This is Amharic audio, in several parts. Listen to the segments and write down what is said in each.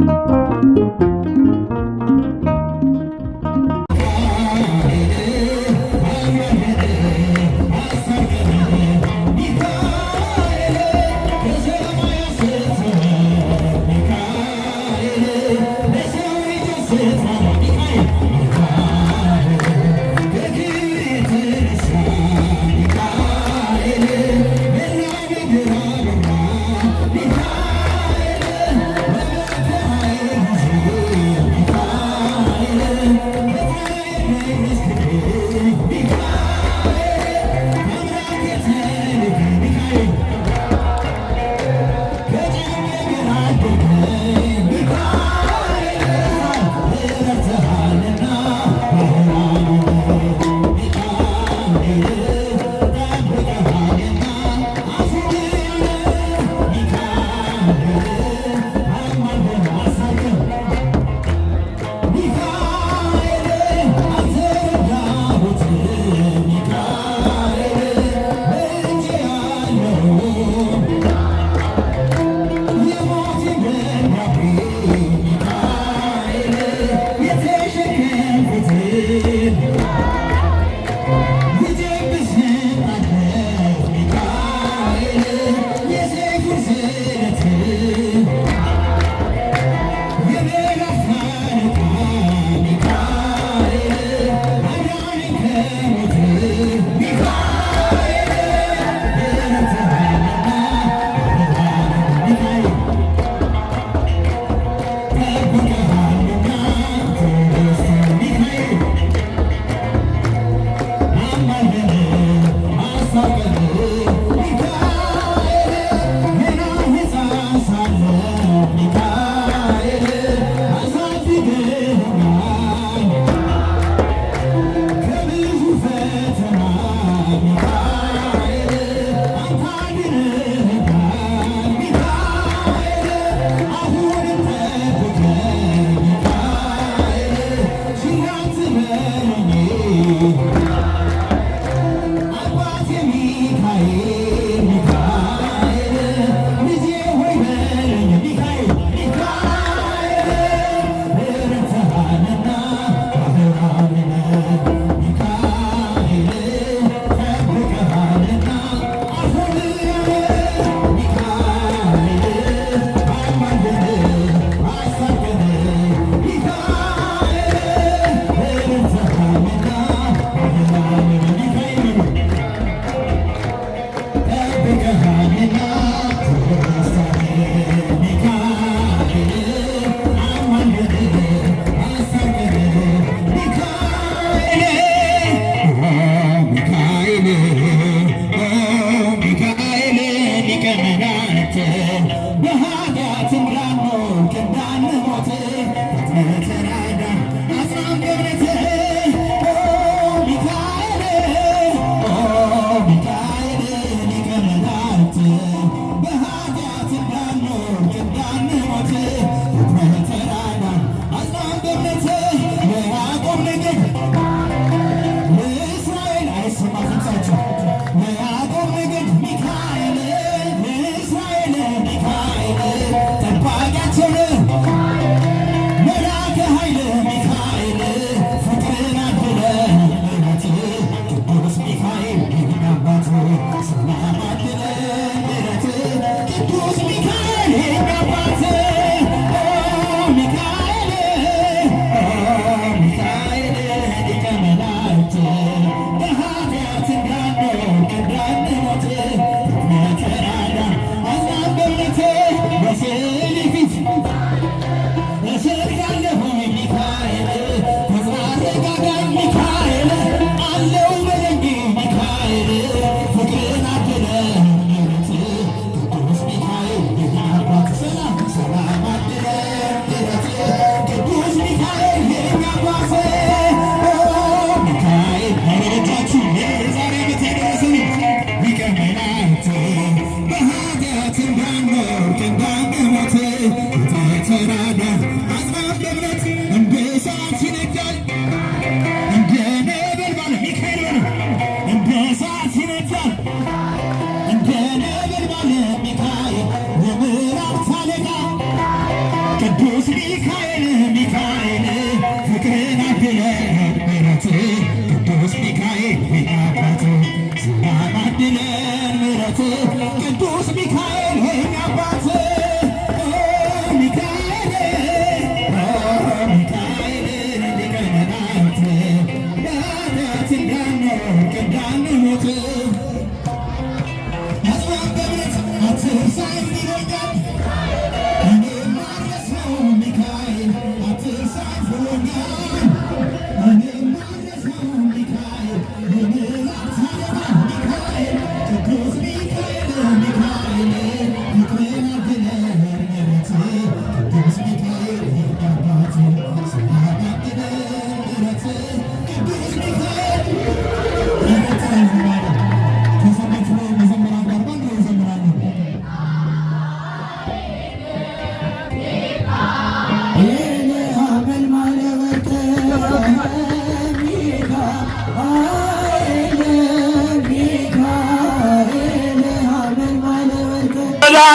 Michael,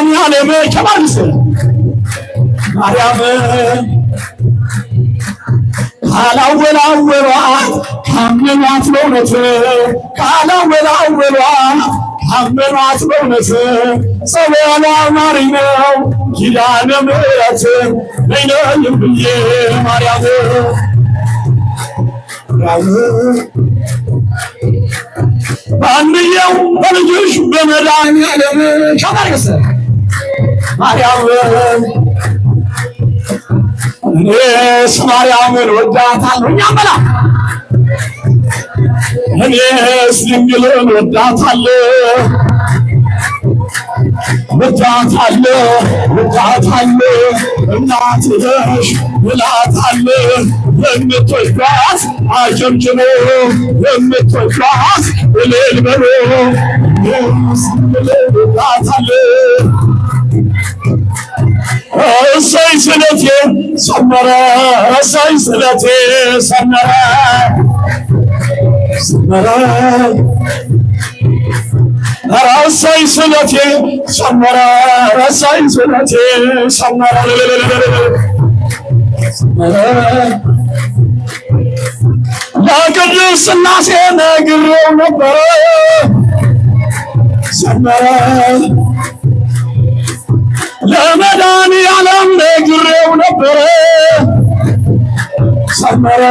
መድኃኒዓለም ከማንስ ማርያም ካላወላወሏት ካመኗት በእውነት ካላወላወሏት ካመኗት በእውነት ጸበሏ ማሪ ነው ኪዳነ ምሕረት ነይነይም ብዬ ማርያም በአንድየው በልጅሽ በመድኃኒዓለም ከማርገሰ ማርያም እኔስ ማርያምን ወዳታለሁ እኛም በላ እኔስ ድንግልን ወዳታለሁ እናት ነሽ እላታለሁ የምትወዷት አጨብጭቡ የምትወዷት እልል በሉ እላታለሁ እሰይ ስለቴ ሰመረ እሰይ ስለቴ ሰመረ እሰይ ስለቴ ሰመረ እሰይ ስለቴ ሰመረ ለቅድስት ሥላሴ ነግሬው ነበረ ሰመረ ለመድኃኒዓለም ነግሬው ነበረ ሰመረ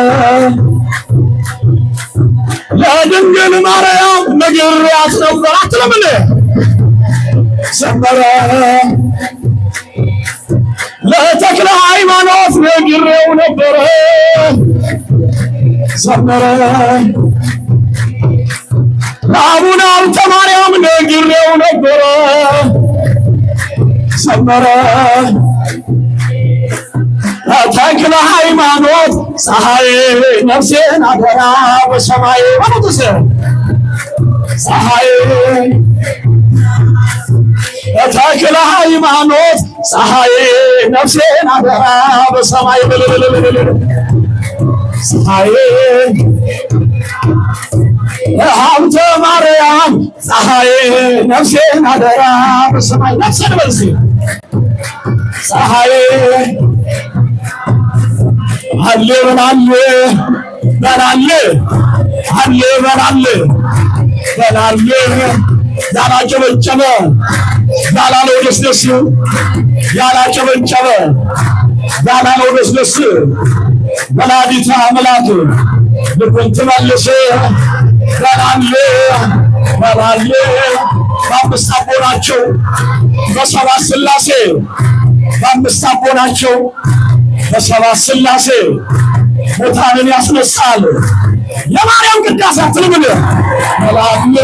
ለድንግል ማርያም ነግሬያት ነበር አትለምን ሰመረ ለተክለ ሃይማኖት ነግሬው ነበረ ሰመረ ለአቡነ ሀብተ ማርያም ነግሬው ነበረ ሰመረ ተክለ ሃይማኖት ፀሐይ ነፍሴን አደራ በሰማይ ወጥስ ፀሐይ ተክለ ሃይማኖት ፀሐይ ነፍሴን አደራ በሰማይ ፀሐይ ሀብተ ማርያም ፀሐይ ነፍሴን አደራ በሰማይ ነፍሴን በልሲ ፀሐይ አለ በላለ ያላጨበጨበ ያላለው ደስደስ ያላጨበጨበ ያላለው ደስደስ ወላዲተ አምላክ ልቡን ትመልስ በላለ በአምስት አቦ ናቸው በሰባት ሥላሴ በአምስት አቦ ናቸው በሰባት ሥላሴ ሙታንን ያስነሳል የማርያም ቅዳሴ አትልም በላለ